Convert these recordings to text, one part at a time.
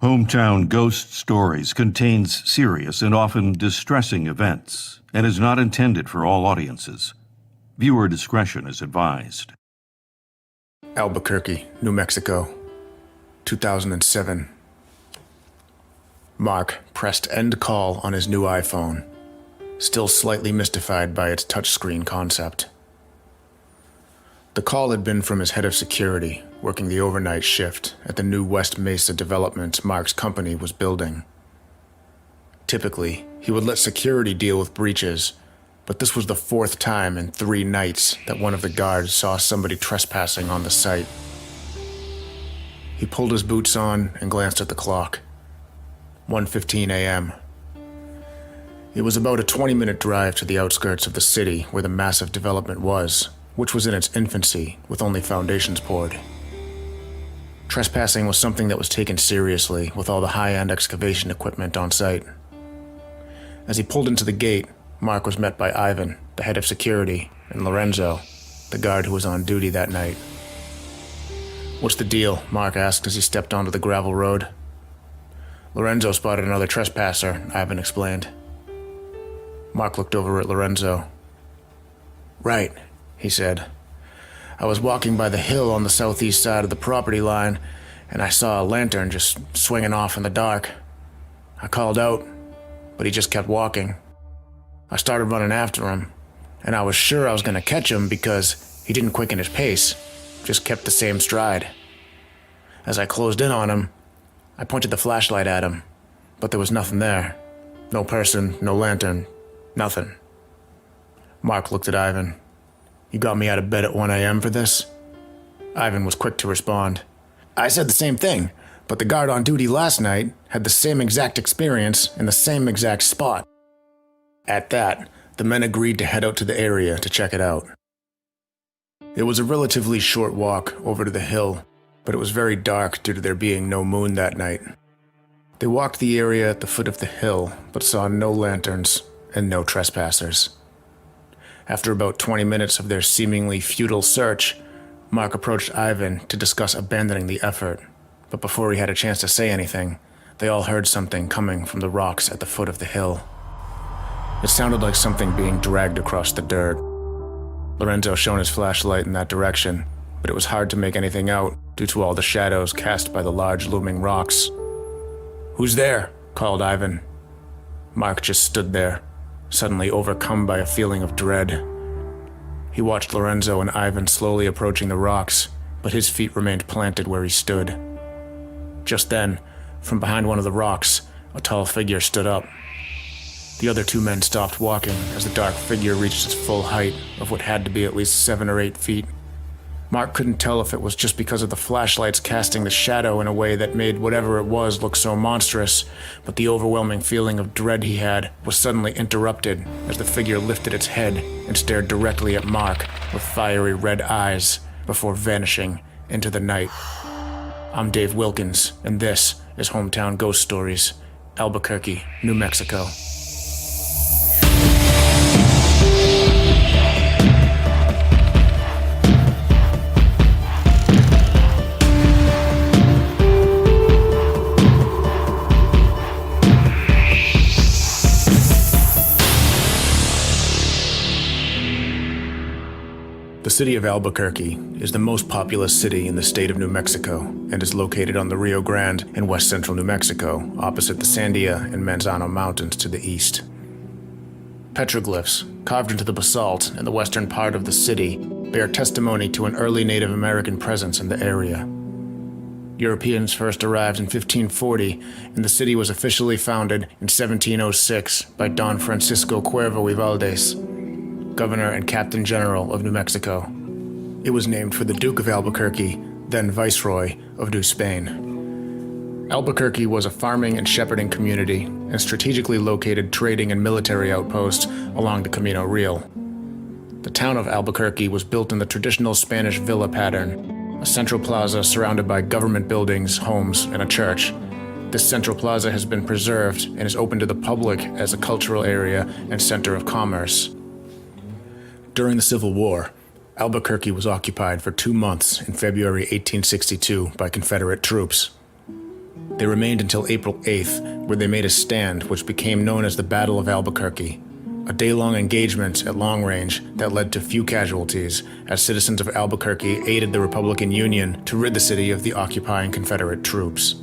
Hometown Ghost Stories contains serious and often distressing events and is not intended for all audiences. Viewer discretion is advised. Albuquerque, New Mexico, 2007. Mark pressed end call on his new iPhone, still slightly mystified by its touchscreen concept. The call had been from his head of security, working the overnight shift at the new West Mesa development Mark's company was building. Typically, he would let security deal with breaches, but this was the fourth time in 3 nights that one of the guards saw somebody trespassing on the site. He pulled his boots on and glanced at the clock. 1:15 a.m. It was about a 20-minute drive to the outskirts of the city where the massive development was, which was in its infancy, with only foundations poured. Trespassing was something that was taken seriously, with all the high-end excavation equipment on site. As he pulled into the gate, Mark was met by Ivan, the head of security, and Lorenzo, the guard who was on duty that night. "What's the deal?" Mark asked as he stepped onto the gravel road. "Lorenzo spotted another trespasser," Ivan explained. Mark looked over at Lorenzo. "Right," he said. "I was walking by the hill on the southeast side of the property line, and I saw a lantern just swinging off in the dark. I called out, but he just kept walking. I started running after him, and I was sure I was going to catch him because he didn't quicken his pace, just kept the same stride. As I closed in on him, I pointed the flashlight at him, but there was nothing there. No person, no lantern, nothing." Mark looked at Ivan. "You got me out of bed at 1 a.m. for this?" Ivan was quick to respond. "I said the same thing, but the guard on duty last night had the same exact experience in the same exact spot." At that, the men agreed to head out to the area to check it out. It was a relatively short walk over to the hill, but it was very dark due to there being no moon that night. They walked the area at the foot of the hill, but saw no lanterns and no trespassers. After about 20 minutes of their seemingly futile search, Mark approached Ivan to discuss abandoning the effort, but before he had a chance to say anything, they all heard something coming from the rocks at the foot of the hill. It sounded like something being dragged across the dirt. Lorenzo shone his flashlight in that direction, but it was hard to make anything out due to all the shadows cast by the large looming rocks. "Who's there?" called Ivan. Mark just stood there, suddenly overcome by a feeling of dread. He watched Lorenzo and Ivan slowly approaching the rocks, but his feet remained planted where he stood. Just then, from behind one of the rocks, a tall figure stood up. The other 2 men stopped walking as the dark figure reached its full height of what had to be at least 7 or 8 feet. Mark couldn't tell if it was just because of the flashlights casting the shadow in a way that made whatever it was look so monstrous, but the overwhelming feeling of dread he had was suddenly interrupted as the figure lifted its head and stared directly at Mark with fiery red eyes before vanishing into the night. I'm Dave Wilkins, and this is Hometown Ghost Stories, Albuquerque, New Mexico. The city of Albuquerque is the most populous city in the state of New Mexico and is located on the Rio Grande in west central New Mexico, opposite the Sandia and Manzano Mountains to the east. Petroglyphs, carved into the basalt in the western part of the city, bear testimony to an early Native American presence in the area. Europeans first arrived in 1540, and the city was officially founded in 1706 by Don Francisco Cuervo y Valdez, Governor and Captain General of New Mexico. It was named for the Duke of Albuquerque, then Viceroy of New Spain. Albuquerque was a farming and shepherding community and strategically located trading and military outposts along the Camino Real. The town of Albuquerque was built in the traditional Spanish villa pattern, a central plaza surrounded by government buildings, homes, and a church. This central plaza has been preserved and is open to the public as a cultural area and center of commerce. During the Civil War, Albuquerque was occupied for 2 months in February 1862 by Confederate troops. They remained until April 8th, where they made a stand which became known as the Battle of Albuquerque, a day-long engagement at long range that led to few casualties as citizens of Albuquerque aided the Republican Union to rid the city of the occupying Confederate troops.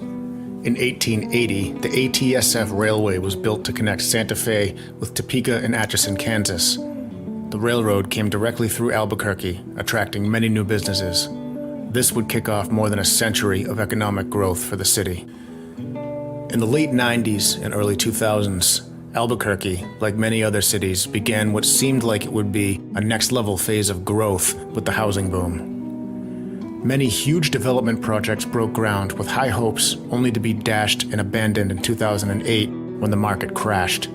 In 1880, the ATSF Railway was built to connect Santa Fe with Topeka and Atchison, Kansas. The railroad came directly through Albuquerque, attracting many new businesses. This would kick off more than a century of economic growth for the city. In the late 90s and early 2000s, Albuquerque, like many other cities, began what seemed like it would be a next-level phase of growth with the housing boom. Many huge development projects broke ground with high hopes only to be dashed and abandoned in 2008 when the market crashed.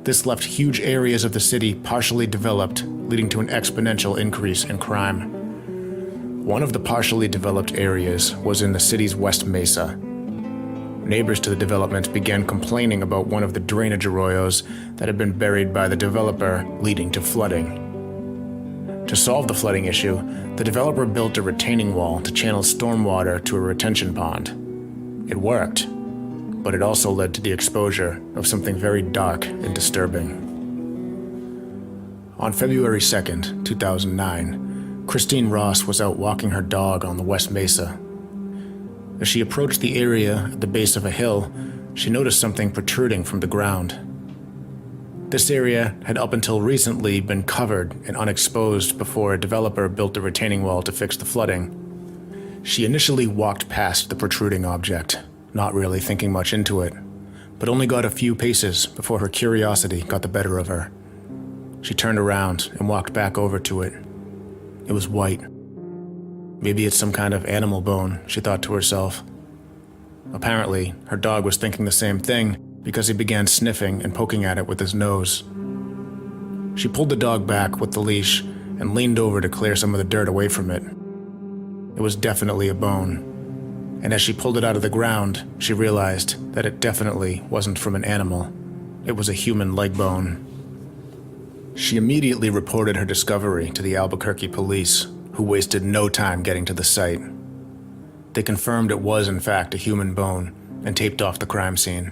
This left huge areas of the city partially developed, leading to an exponential increase in crime. One of the partially developed areas was in the city's West Mesa. Neighbors to the development began complaining about one of the drainage arroyos that had been buried by the developer, leading to flooding. To solve the flooding issue, the developer built a retaining wall to channel stormwater to a retention pond. It worked, but it also led to the exposure of something very dark and disturbing. On February 2nd, 2009, Christine Ross was out walking her dog on the West Mesa. As she approached the area at the base of a hill, she noticed something protruding from the ground. This area had up until recently been covered and unexposed before a developer built a retaining wall to fix the flooding. She initially walked past the protruding object, not really thinking much into it, but only got a few paces before her curiosity got the better of her. She turned around and walked back over to it. It was white. Maybe it's some kind of animal bone, she thought to herself. Apparently, her dog was thinking the same thing because he began sniffing and poking at it with his nose. She pulled the dog back with the leash and leaned over to clear some of the dirt away from it. It was definitely a bone, and as she pulled it out of the ground, she realized that it definitely wasn't from an animal. It was a human leg bone. She immediately reported her discovery to the Albuquerque police, who wasted no time getting to the site. They confirmed it was in fact a human bone and taped off the crime scene.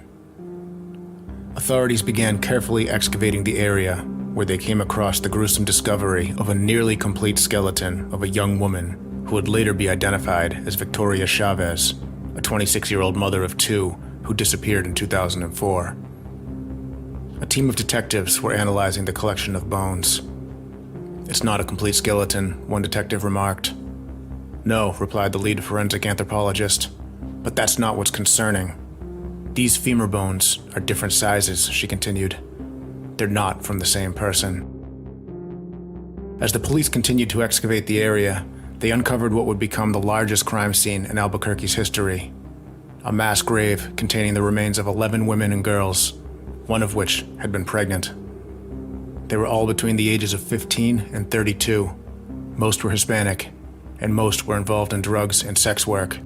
Authorities began carefully excavating the area, where they came across the gruesome discovery of a nearly complete skeleton of a young woman who would later be identified as Victoria Chavez, a 26-year-old mother of two who disappeared in 2004. A team of detectives were analyzing the collection of bones. "It's not a complete skeleton," one detective remarked. "No," replied the lead forensic anthropologist, "but that's not what's concerning. These femur bones are different sizes," she continued. "They're not from the same person." As the police continued to excavate the area, they uncovered what would become the largest crime scene in Albuquerque's history. A mass grave containing the remains of 11 women and girls, one of which had been pregnant. They were all between the ages of 15 and 32. Most were Hispanic, and most were involved in drugs and sex work.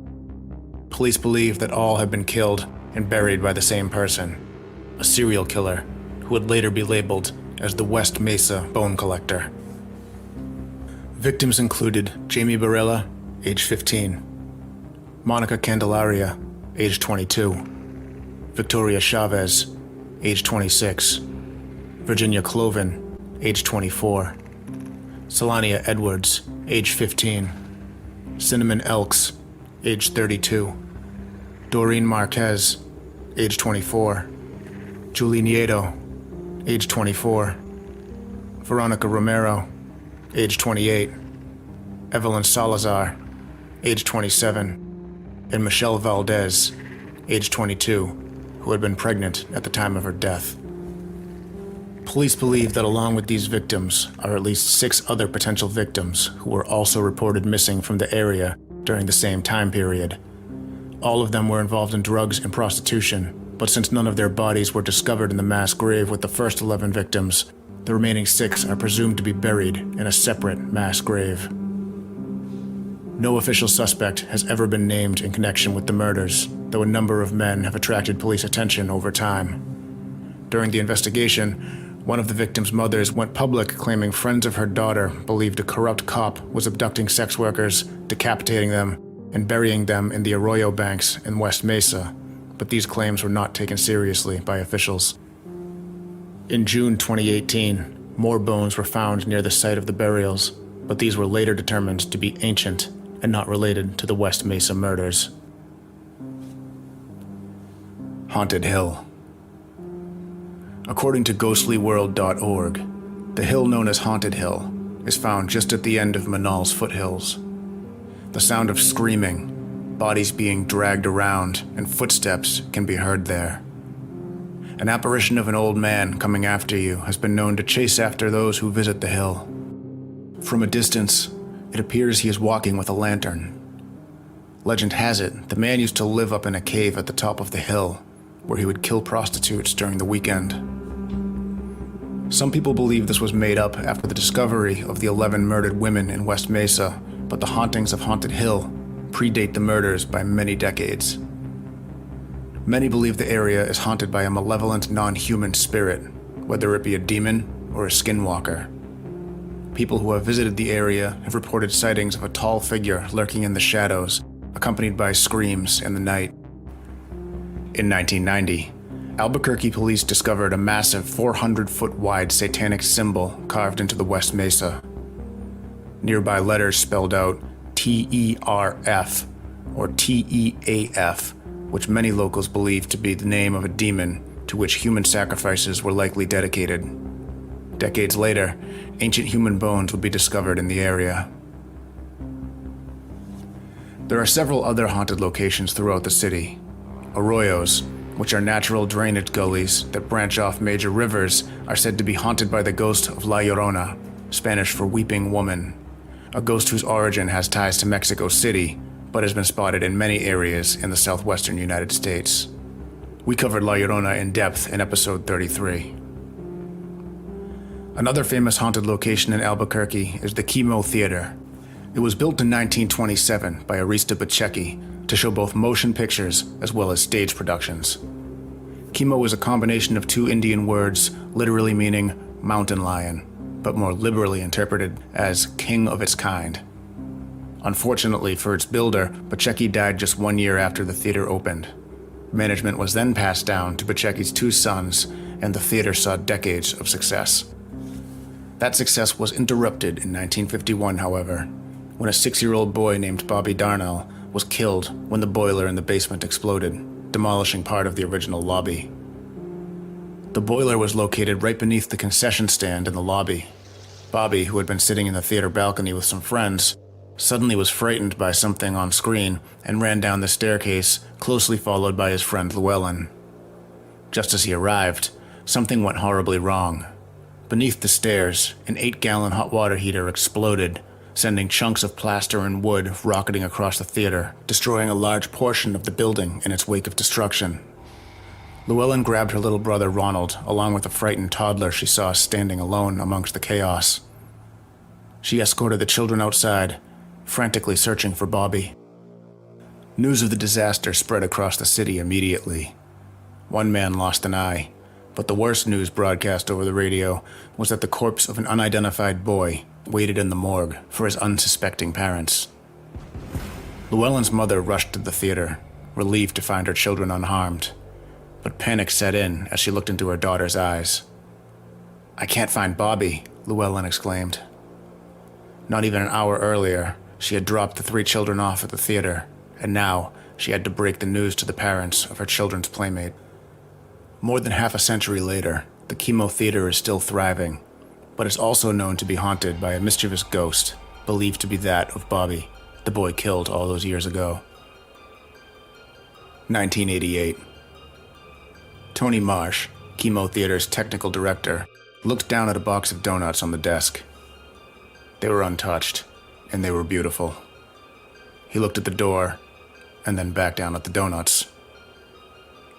Police believe that all had been killed and buried by the same person, a serial killer who would later be labeled as the West Mesa Bone Collector. Victims included Jamie Barella, age 15, Monica Candelaria, age 22, Victoria Chavez, age 26, Virginia Cloven, age 24, Selania Edwards, age 15, Cinnamon Elks, age 32, Doreen Marquez, age 24, Julie Nieto, age 24, Veronica Romero, age 28, Evelyn Salazar, age 27, and Michelle Valdez, age 22, who had been pregnant at the time of her death. Police believe that along with these victims are at least 6 other potential victims who were also reported missing from the area during the same time period. All of them were involved in drugs and prostitution, but since none of their bodies were discovered in the mass grave with the first 11 victims, the remaining 6 are presumed to be buried in a separate mass grave. No official suspect has ever been named in connection with the murders, though a number of men have attracted police attention over time. During the investigation, one of the victims' mothers went public claiming friends of her daughter believed a corrupt cop was abducting sex workers, decapitating them, and burying them in the arroyo banks in West Mesa, but these claims were not taken seriously by officials. In June 2018, more bones were found near the site of the burials, but these were later determined to be ancient and not related to the West Mesa murders. Haunted Hill. According to ghostlyworld.org, the hill known as Haunted Hill is found just at the end of Manal's foothills. The sound of screaming, bodies being dragged around, and footsteps can be heard there. An apparition of an old man coming after you has been known to chase after those who visit the hill. From a distance, it appears he is walking with a lantern. Legend has it, the man used to live up in a cave at the top of the hill, where he would kill prostitutes during the weekend. Some people believe this was made up after the discovery of the 11 murdered women in West Mesa, but the hauntings of Haunted Hill predate the murders by many decades. Many believe the area is haunted by a malevolent non-human spirit, whether it be a demon or a skinwalker. People who have visited the area have reported sightings of a tall figure lurking in the shadows, accompanied by screams in the night. In 1990, Albuquerque police discovered a massive 400-foot wide satanic symbol carved into the West Mesa. Nearby letters spelled out TERF or TEAF, which many locals believe to be the name of a demon to which human sacrifices were likely dedicated. Decades later, ancient human bones would be discovered in the area. There are several other haunted locations throughout the city. Arroyos, which are natural drainage gullies that branch off major rivers, are said to be haunted by the ghost of La Llorona, Spanish for weeping woman, a ghost whose origin has ties to Mexico City, but has been spotted in many areas in the southwestern United States. We covered La Llorona in depth in episode 33. Another famous haunted location in Albuquerque is the KiMo Theater. It was built in 1927 by Arista Pacheco to show both motion pictures as well as stage productions. KiMo is a combination of two Indian words literally meaning mountain lion, but more liberally interpreted as king of its kind. Unfortunately for its builder, Pacheco died just 1 year after the theater opened. Management was then passed down to Pacheco's two sons, and the theater saw decades of success. That success was interrupted in 1951, however, when a 6-year-old boy named Bobby Darnell was killed when the boiler in the basement exploded, demolishing part of the original lobby. The boiler was located right beneath the concession stand in the lobby. Bobby, who had been sitting in the theater balcony with some friends, suddenly was frightened by something on screen and ran down the staircase, closely followed by his friend Llewellyn. Just as he arrived, something went horribly wrong. Beneath the stairs, an 8-gallon hot water heater exploded, sending chunks of plaster and wood rocketing across the theater, destroying a large portion of the building in its wake of destruction. Llewellyn grabbed her little brother Ronald, along with a frightened toddler she saw standing alone amongst the chaos. She escorted the children outside, frantically searching for Bobby. News of the disaster spread across the city immediately. One man lost an eye, but the worst news broadcast over the radio was that the corpse of an unidentified boy waited in the morgue for his unsuspecting parents. Llewellyn's mother rushed to the theater, relieved to find her children unharmed, but panic set in as she looked into her daughter's eyes. "I can't find Bobby," Llewellyn exclaimed. Not even an hour earlier, she had dropped the 3 children off at the theater, and now she had to break the news to the parents of her children's playmate. More than half a century later, the KiMo Theater is still thriving, but is also known to be haunted by a mischievous ghost, believed to be that of Bobby, the boy killed all those years ago. 1988. Tony Marsh, KiMo Theater's technical director, looked down at a box of donuts on the desk. They were untouched, and they were beautiful. He looked at the door, and then back down at the donuts.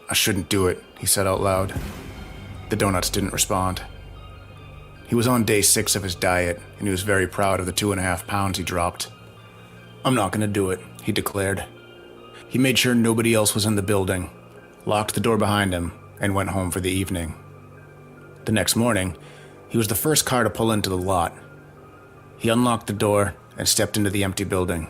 "I shouldn't do it," he said out loud. The donuts didn't respond. He was on day 6 of his diet, and he was very proud of the 2.5 pounds he dropped. "I'm not gonna do it," he declared. He made sure nobody else was in the building, locked the door behind him, and went home for the evening. The next morning, he was the first car to pull into the lot. He unlocked the door and stepped into the empty building.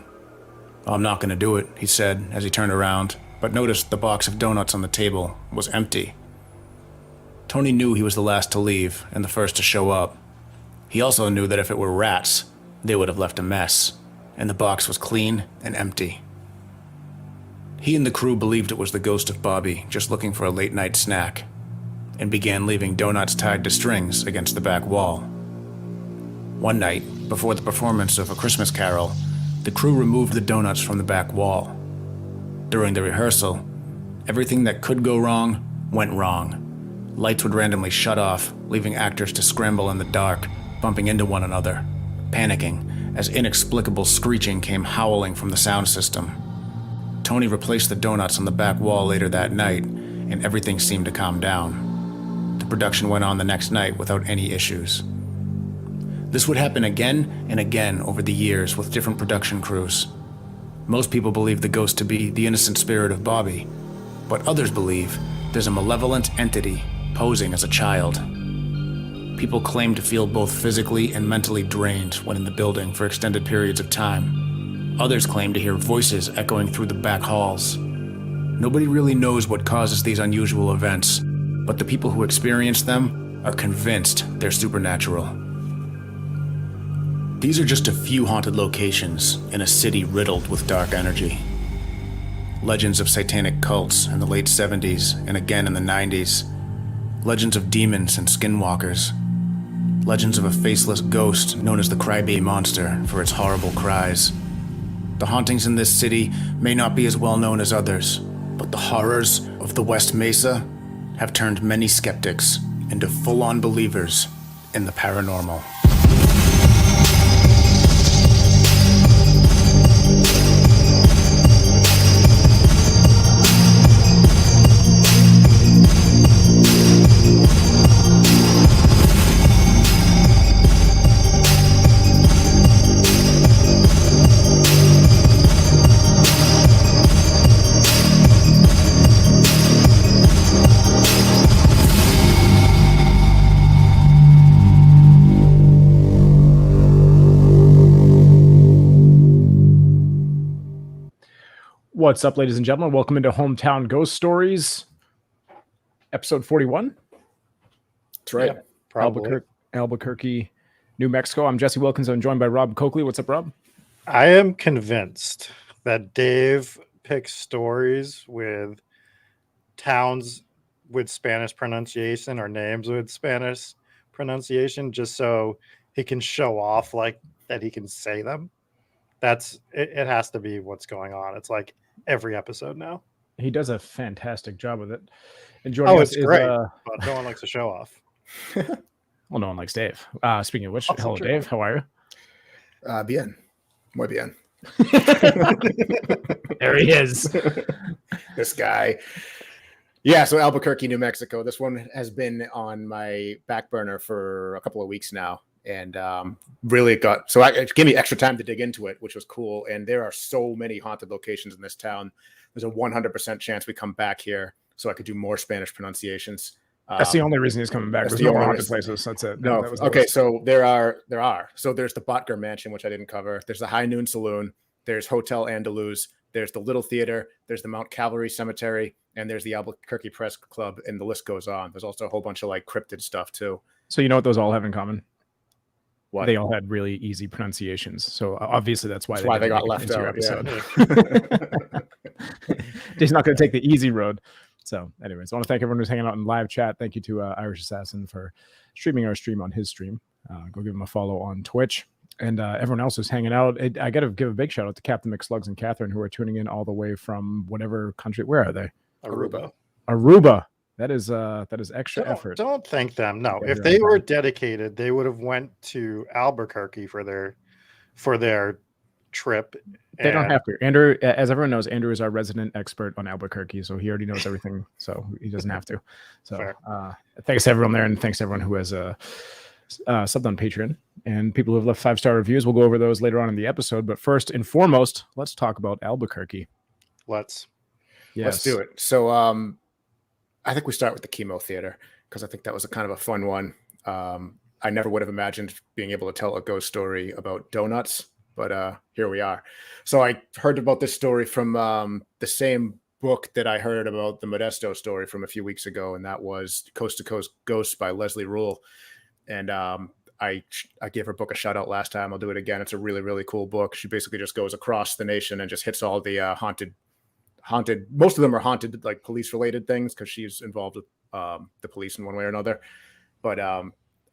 "I'm not going to do it," he said as he turned around, but noticed the box of donuts on the table was empty. Tony knew he was the last to leave and the first to show up. He also knew that if it were rats, they would have left a mess, and the box was clean and empty. He and the crew believed it was the ghost of Bobby just looking for a late-night snack, and began leaving donuts tied to strings against the back wall. One night, before the performance of A Christmas Carol, the crew removed the donuts from the back wall. During the rehearsal, everything that could go wrong went wrong. Lights would randomly shut off, leaving actors to scramble in the dark, bumping into one another, panicking as inexplicable screeching came howling from the sound system. Tony replaced the donuts on the back wall later that night, and everything seemed to calm down. The production went on the next night without any issues. This would happen again and again over the years with different production crews. Most people believe the ghost to be the innocent spirit of Bobby, but others believe there's a malevolent entity posing as a child. People claim to feel both physically and mentally drained when in the building for extended periods of time. Others claim to hear voices echoing through the back halls. Nobody really knows what causes these unusual events, but the people who experience them are convinced they're supernatural. These are just a few haunted locations in a city riddled with dark energy. Legends of satanic cults in the late 70s and again in the 90s. Legends of demons and skinwalkers. Legends of a faceless ghost known as the Crybaby Monster for its horrible cries. The hauntings in this city may not be as well known as others, but the horrors of the West Mesa have turned many skeptics into full-on believers in the paranormal. What's up, ladies and gentlemen? Welcome into Hometown Ghost Stories, episode 41. That's right. Probably. Albuquerque, New Mexico. I'm Jesse Wilkins. I'm joined by Rob Coakley. What's up, Rob? I am convinced that Dave picks stories with towns with Spanish pronunciation or names with Spanish pronunciation just so he can show off like that he can say them. It has to be what's going on. It's like every episode now. He does a fantastic job with it. And joining us it's is, great, but no one likes to show off. well, no one likes Dave. Speaking of which, Also hello, true. Dave. How are you? Bien. Muy bien. There he is. This guy. Yeah, so Albuquerque, New Mexico. This one has been on my back burner for a couple of weeks now. And really it gave me extra time to dig into it, which was cool. And there are so many haunted locations in this town. There's a 100% chance we come back here so I could do more Spanish pronunciations. That's the only reason he's coming back. There's no more haunted places. That's it. No. That was the Okay, list. so there are. So there's the Botker Mansion, which I didn't cover. There's the High Noon Saloon. There's Hotel Andaluz. There's the Little Theater. There's the Mount Calvary Cemetery. And there's the Albuquerque Press Club. And the list goes on. There's also a whole bunch of like cryptid stuff too. So you know what those all have in common? What? They all had really easy pronunciations. So obviously that's why they got didn't left make it into your out. episode. He's not going to take the easy road. So anyways, I want to thank everyone who's hanging out in live chat. Thank you to Irish Assassin for streaming our stream on his stream. Go give him a follow on Twitch. And everyone else who's hanging out. I got to give a big shout out to Captain McSlugs and Catherine, who are tuning in all the way from whatever country. Where are they? Aruba. That is extra effort. Don't thank them. No, Yeah, if they were dedicated, they would have went to Albuquerque for their trip. They don't have to. Andrew, as everyone knows, Andrew is our resident expert on Albuquerque, so he already knows everything, so he doesn't have to. So thanks to everyone there, and thanks to everyone who has subbed on Patreon, and people who have left 5-star reviews. We'll go over those later on in the episode, but first and foremost, let's talk about Albuquerque. Let's do it. So I think we start with the KiMo Theater because I think that was a kind of a fun one. I never would have imagined being able to tell a ghost story about donuts but here we are. So I heard about this story from the same book that I heard about the Modesto story from a few weeks ago, and that was Coast to Coast Ghosts by Leslie Rule. And I gave her book a shout out last time. I'll do it again. It's a really, really cool book. She basically just goes across the nation and just hits all the haunted. Most of them are haunted, like police related things, because she's involved with the police in one way or another. But I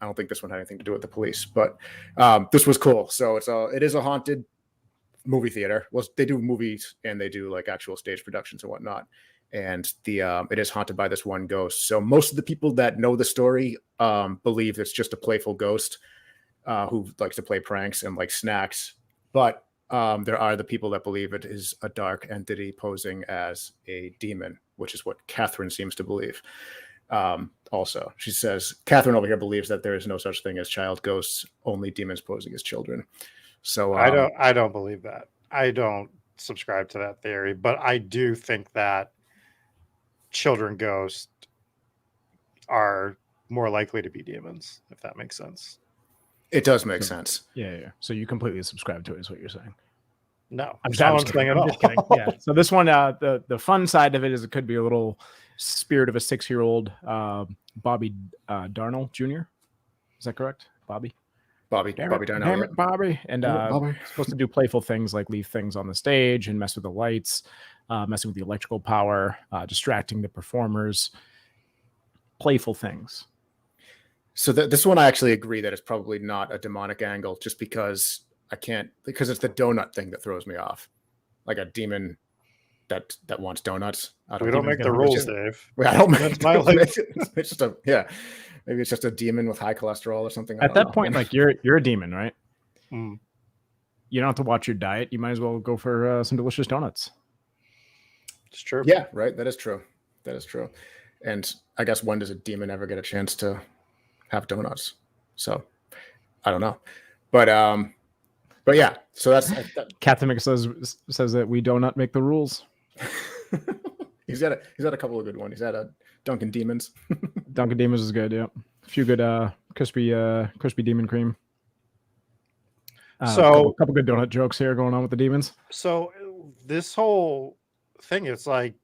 don't think this one had anything to do with the police. But this was cool. So it is a haunted movie theater. Well, they do movies and they do like actual stage productions and whatnot. And it is haunted by this one ghost. So most of the people that know the story believe it's just a playful ghost who likes to play pranks and like snacks. But there are the people that believe it is a dark entity posing as a demon, which is what Catherine seems to believe. Also, she says Catherine over here believes that there is no such thing as child ghosts, only demons posing as children. So I don't believe that. I don't subscribe to that theory, but I do think that children ghosts are more likely to be demons, if that makes sense. It does make sense. Yeah. So you completely subscribe to it, is what you're saying. No, I'm just kidding. Yeah. So this one, the fun side of it is it could be a little spirit of a 6-year-old Bobby Darnell Jr. Is that correct? Bobby Darnell. Damn it, Bobby. And supposed to do playful things like leave things on the stage and mess with the lights, messing with the electrical power, distracting the performers. Playful things. So this one, I actually agree that it's probably not a demonic angle, just because because it's the donut thing that throws me off. Like a demon that wants donuts. We don't make the rules, Dave. I don't make That's my life. It's just maybe it's just a demon with high cholesterol or something. At that point, like you're a demon, right? Mm. You don't have to watch your diet. You might as well go for some delicious donuts. It's true. Yeah, right. That is true. And I guess when does a demon ever get a chance to have donuts? So I don't know, but yeah. So that's Captain says that we do not make the rules. he's had a couple of good ones. He's had a Dunkin' Demons. Dunkin' Demons is good. Yeah, a few good crispy demon cream. So a couple good donut jokes here going on with the demons. So this whole thing, it's like,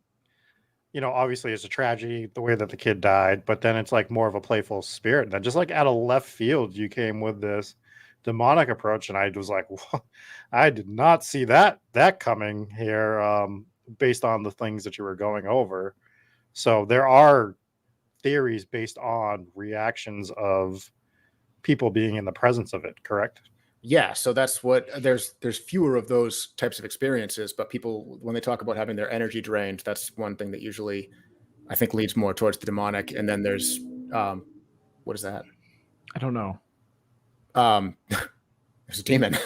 obviously it's a tragedy the way that the kid died, but then it's like more of a playful spirit. And then just like out of left field, you came with this demonic approach, and I was like, well, I did not see that coming here, based on the things that you were going over. So there are theories based on reactions of people being in the presence of it, correct? Yeah, so that's what there's fewer of those types of experiences, but people, when they talk about having their energy drained, that's one thing that usually I think leads more towards the demonic. And then there's what is that? I don't know. There's a demon.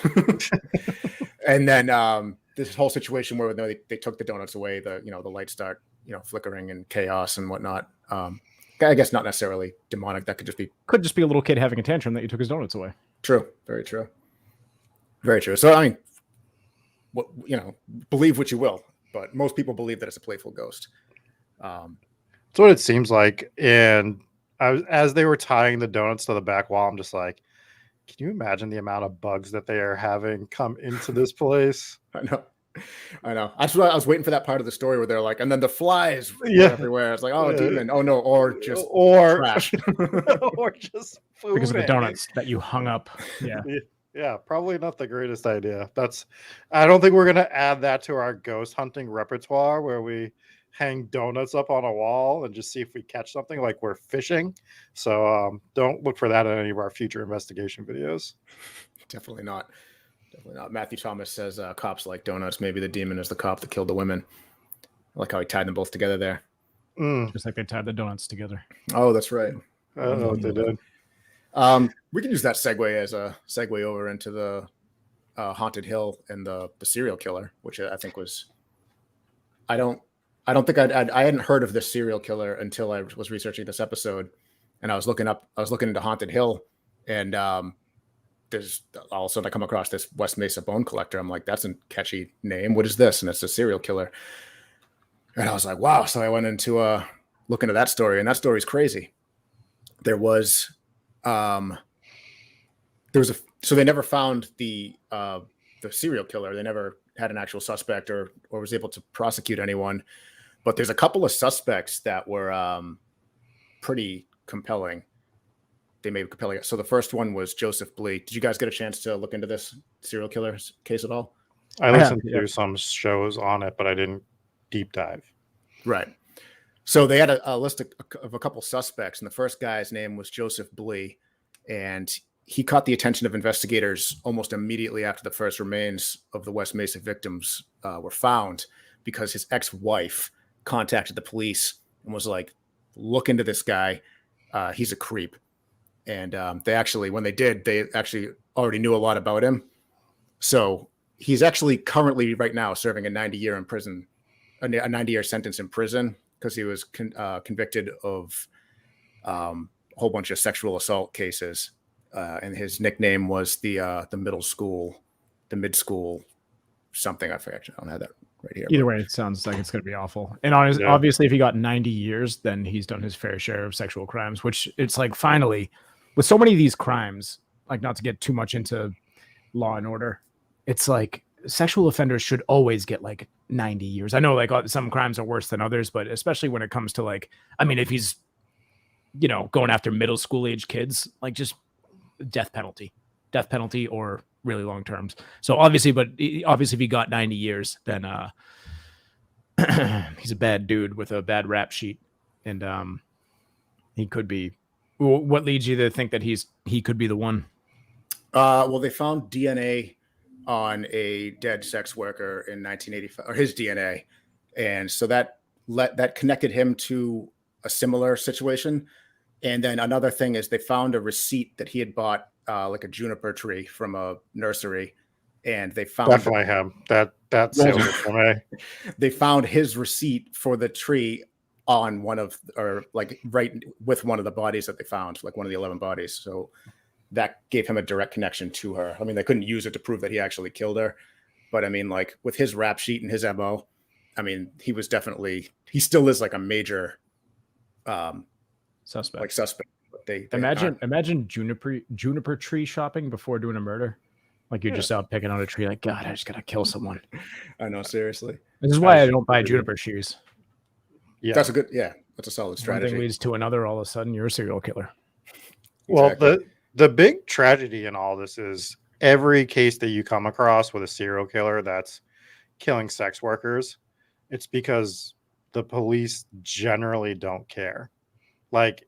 And then this whole situation where they took the donuts away, the lights start flickering and chaos and whatnot. I guess not necessarily demonic. That could just be a little kid having a tantrum that you took his donuts away. True. Very true. Very true. So I mean, believe what you will, but most people believe that it's a playful ghost. That's what it seems like. And as they were tying the donuts to the back wall, I'm just like, can you imagine the amount of bugs that they are having come into this place? I know. That's why I was waiting for that part of the story where they're like, and then the flies were everywhere. It's like, oh, a demon. Oh no, or trash. Or just food. Because of the donuts that you hung up. Yeah. Yeah, probably not the greatest idea. I don't think we're gonna add that to our ghost hunting repertoire where we hang donuts up on a wall and just see if we catch something like we're fishing. So don't look for that in any of our future investigation videos. Definitely not. Matthew Thomas says cops like donuts. Maybe the demon is the cop that killed the women. I like how he tied them both together there. Just like they tied the donuts together. Oh, that's right. I don't know what they did. We can use that segue as a segue over into the Haunted Hill and the serial killer, which I think was. I don't think I hadn't heard of this serial killer until I was researching this episode, and I was looking into Haunted Hill, and there's all of a sudden I come across this West Mesa Bone Collector. I'm like, that's a catchy name. What is this? And it's a serial killer. And I was like, wow. So I went into look into that story, and that story's crazy. There was so they never found the the serial killer. They never had an actual suspect or was able to prosecute anyone. But there's a couple of suspects that were pretty compelling. They made compelling. So the first one was Joseph Blee. Did you guys get a chance to look into this serial killer case at all? I listened to some shows on it, but I didn't deep dive. Right. So they had a list of a couple suspects, and the first guy's name was Joseph Blee, and he caught the attention of investigators almost immediately after the first remains of the West Mesa victims were found, because his ex-wife contacted the police and was like, look into this guy. He's a creep. And they actually, when they did, they actually already knew a lot about him. So he's actually currently right now serving a 90-year in prison, a 90-year sentence in prison, because he was convicted of a whole bunch of sexual assault cases. And his nickname was the mid-school something. I forget. I don't have that right here. Either way, it sounds like it's going to be awful. And obviously, if he got 90 years, then he's done his fair share of sexual crimes, which it's like, finally, with so many of these crimes, like, not to get too much into Law and Order, it's like sexual offenders should always get like 90 years. I know like some crimes are worse than others, but especially when it comes to like, I mean, if he's, going after middle school age kids, like just death penalty or really long terms. So obviously if he got 90 years, then he's a bad dude with a bad rap sheet. And he could be. What leads you to think that he could be the one? Well, they found DNA on a dead sex worker in 1985, or his DNA. And so that connected him to a similar situation. And then another thing is they found a receipt that he had bought like a juniper tree from a nursery. And they found definitely him. That sealed it for me. They found his receipt for the tree on right with one of the bodies that they found, like one of the 11 bodies. So that gave him a direct connection to her. I mean, they couldn't use it to prove that he actually killed her, but I mean, like with his rap sheet and his MO, I mean, he still is like a major suspect. But they imagine juniper tree shopping before doing a murder. Like you're just out picking on a tree, like, God, I just gotta kill someone. I know, seriously. This is why I don't buy juniper trees. Yeah, that's a solid strategy. One thing leads to another. All of a sudden, you're a serial killer. Well, exactly. The big tragedy in all this is every case that you come across with a serial killer that's killing sex workers, it's because the police generally don't care. Like,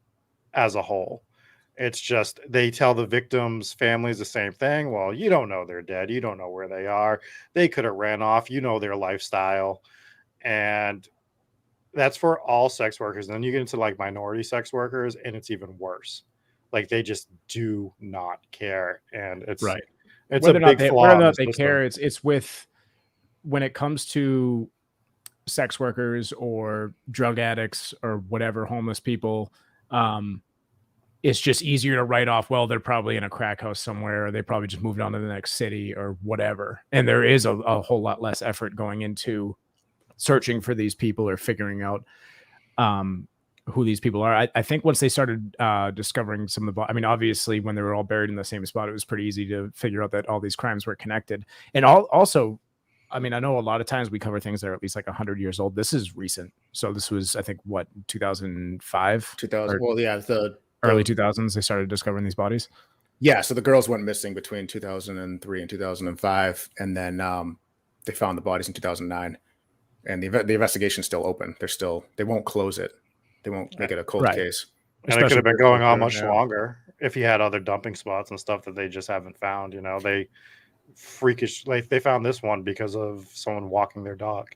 as a whole, it's just they tell the victims' families the same thing. Well, you don't know they're dead. You don't know where they are. They could have ran off. You know their lifestyle. And that's for all sex workers. And then you get into like minority sex workers, and it's even worse. Like they just do not care, and it's right. It's whether a big flaw. Whether or not they care, it's with when it comes to sex workers or drug addicts or whatever, homeless people. It's just easier to write off. Well, they're probably in a crack house somewhere, or they probably just moved on to the next city or whatever. And there is a whole lot less effort going into searching for these people or figuring out who these people are. I think once they started discovering some of the, I mean, obviously when they were all buried in the same spot, it was pretty easy to figure out that all these crimes were connected. And also, I mean, I know a lot of times we cover things that are at least like 100 years old. This is recent. So this was, I think, what, 2005? 2000. Well, yeah, the early 2000s, they started discovering these bodies. Yeah. So the girls went missing between 2003 and 2005. And then they found the bodies in 2009. And the investigation's still open. They won't close it. They won't make it a cold case. And it could have been going on much longer if you had other dumping spots and stuff that they just haven't found. You know, they freakish, like they found this one because of someone walking their dog.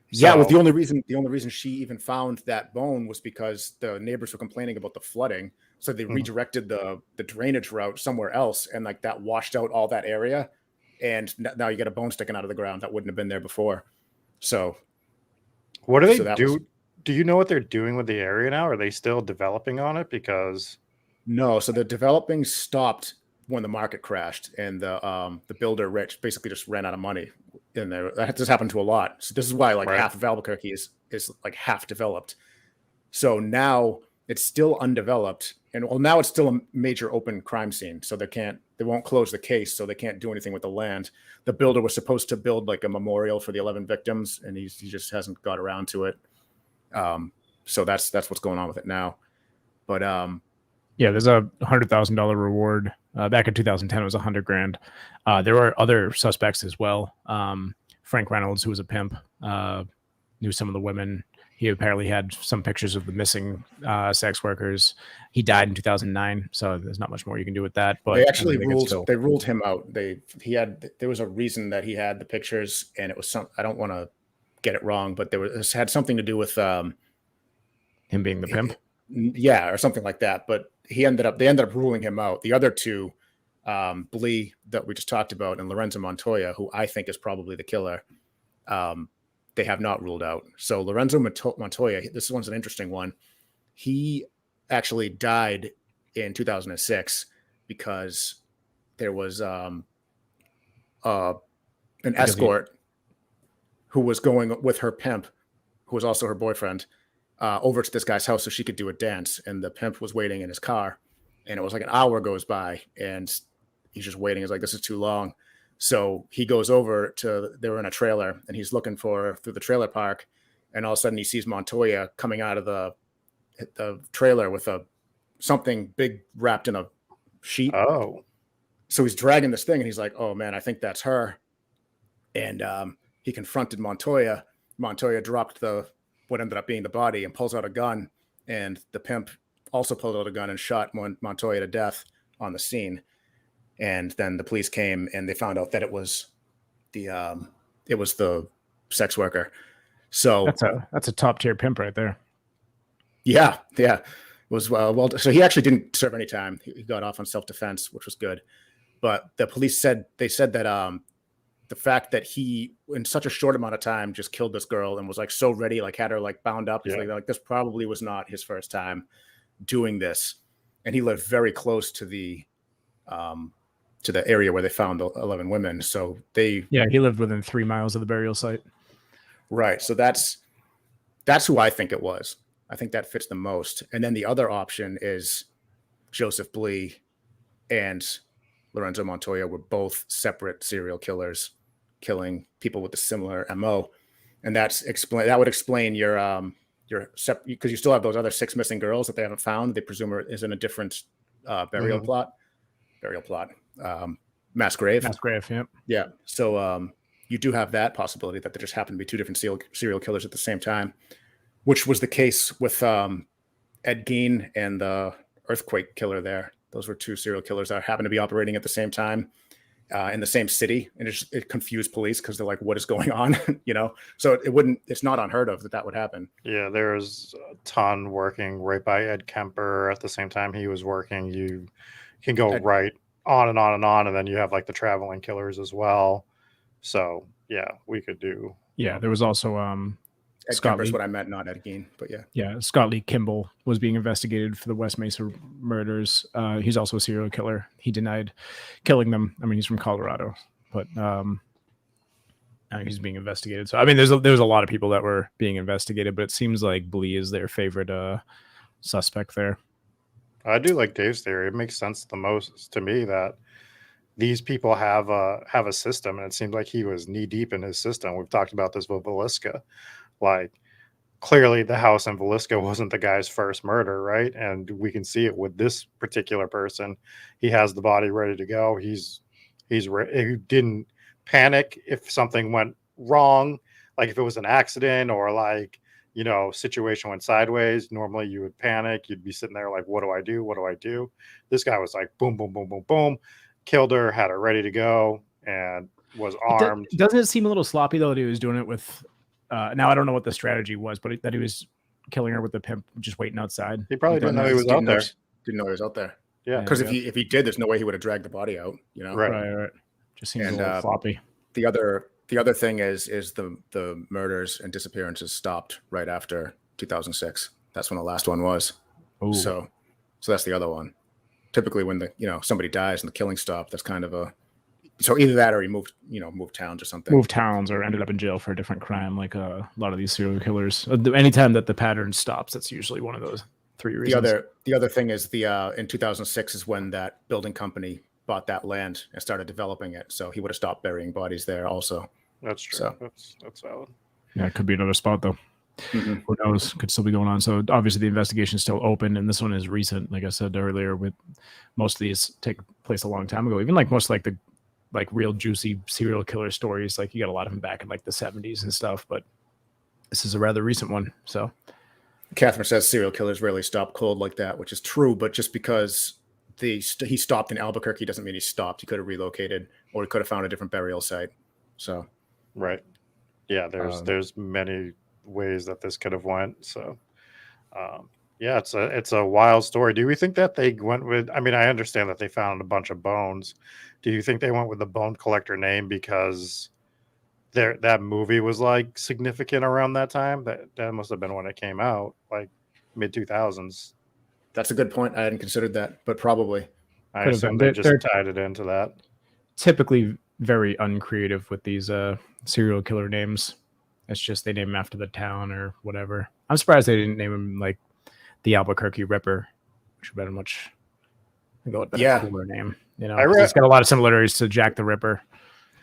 Yeah, well, the only reason she even found that bone was because the neighbors were complaining about the flooding. So they redirected the drainage route somewhere else, and like that washed out all that area. And now you get a bone sticking out of the ground that wouldn't have been there before. So what do they do? Do you know what they're doing with the area now? Are they still developing on it? Because no, so the developing stopped when the market crashed, and the builder Rich basically just ran out of money in there. That just happened to a lot. So this is why like half of Albuquerque is like half developed. So now it's still undeveloped, And well, now it's still a major open crime scene, so they won't close the case, so they can't do anything with the land. The builder was supposed to build like a memorial for the 11 victims, and he just hasn't got around to it. So that's what's going on with it now. But yeah, there's a $100,000 reward. Back in 2010, it was $100,000. There were other suspects as well. Frank Reynolds, who was a pimp, knew some of the women. He apparently had some pictures of the missing sex workers. He died in 2009, so there's not much more you can do with that. But they actually ruled him out. There was a reason that he had the pictures, and it was I don't want to get it wrong, but it had something to do with him being the pimp. Yeah, or something like that. But they ended up ruling him out. The other two, Blee that we just talked about, and Lorenzo Montoya, who I think is probably the killer, they have not ruled out. So Lorenzo Montoya, this one's an interesting one. He actually died in 2006 because there was an escort who was going with her pimp, who was also her boyfriend, over to this guy's house so she could do a dance. And the pimp was waiting in his car, and it was like an hour goes by, and he's just waiting. He's like, this is too long. So he goes over they were in a trailer, and he's looking through the trailer park, and all of a sudden he sees Montoya coming out of the trailer with something big wrapped in a sheet. Oh. So he's dragging this thing, and he's like, oh man, I think that's her. And he confronted Montoya. Montoya dropped what ended up being the body and pulls out a gun, and the pimp also pulled out a gun and shot Montoya to death on the scene. And then the police came, and they found out that it was the sex worker. So that's a top tier pimp right there. Yeah. It was well. So he actually didn't serve any time. He got off on self-defense, which was good. But the police said that the fact that he, in such a short amount of time, just killed this girl and was like so ready, like had her like bound up. Yeah. Like this probably was not his first time doing this, and he lived very close to the area where they found the 11 women. So he lived within 3 miles of the burial site. Right. So that's who I think it was. I think that fits the most. And then the other option is Joseph Blee and Lorenzo Montoya were both separate serial killers, killing people with a similar MO. And that would explain your because you still have those other 6 missing girls that they haven't found. They presume is in a different burial plot. Mass grave. Yeah. So you do have that possibility that there just happen to be 2 different serial killers at the same time, which was the case with Ed Gein and the earthquake killer there. Those were 2 serial killers that happened to be operating at the same time in the same city. And it confused police because they're like, what is going on? So it's not unheard of that would happen. Yeah, there's a ton working right by Ed Kemper at the same time he was working. You can go right on and on and on. And then you have like the traveling killers as well. So yeah, we could do. Yeah, there was also Ed Kemper's what I meant, not Ed Gein, but yeah. Yeah, Scott Lee Kimball was being investigated for the West Mesa murders. He's also a serial killer. He denied killing them. I mean, he's from Colorado, but he's being investigated. So I mean, there's a lot of people that were being investigated, but it seems like Blee is their favorite suspect there. I do like Dave's theory. It makes sense the most to me that these people have a system, and it seemed like he was knee deep in his system. We've talked about this with Villisca. Like, clearly the house in Villisca wasn't the guy's first murder, right? And we can see it with this particular person. He has the body ready to go. He didn't panic if something went wrong, like if it was an accident or like, situation went sideways. Normally you would panic. You'd be sitting there like, what do I do? What do I do? This guy was like, boom, boom, boom, boom, boom. Killed her, had her ready to go, and was armed. Doesn't it seem a little sloppy, though, that he was doing it with... now, I don't know what the strategy was, but that he was killing her with the pimp just waiting outside. He probably didn't know he was out there. Didn't know he was out there. Yeah. Because if he did, there's no way he would have dragged the body out. Right. Just seems a little floppy. The other thing is the murders and disappearances stopped right after 2006. That's when the last one was. Ooh. So that's the other one. Typically, when somebody dies and the killing stopped, that's kind of so either that or he moved towns or something. Moved towns or ended up in jail for a different crime, like a lot of these serial killers. Anytime that the pattern stops, that's usually one of those. 3 reasons. The other thing is in 2006 is when that building company bought that land and started developing it. So he would have stopped burying bodies there also. That's true. So. That's valid. Yeah, it could be another spot though. Mm-hmm. Who knows? Could still be going on. So obviously the investigation is still open, and this one is recent. Like I said earlier, with most of these take place a long time ago. Even like most the real juicy serial killer stories, like you got a lot of them back in like the 70s and stuff. But this is a rather recent one. So Catherine says serial killers rarely stop cold like that, which is true. But just because he stopped in Albuquerque doesn't mean he stopped. He could have relocated, or he could have found a different burial site. So, right, yeah. There's many ways that this could have went. So, yeah, it's a wild story. Do we think that they went with? I mean, I understand that they found a bunch of bones. Do you think they went with the Bone Collector name because that movie was like significant around that time? That must have been when it came out, like mid 2000s. That's a good point. I hadn't considered that, but probably. I assume they just tied it into that. Typically very uncreative with these serial killer names. It's just they name them after the town or whatever. I'm surprised they didn't name him like the Albuquerque Ripper, which would have been a cooler name. You know, it's got a lot of similarities to Jack the Ripper.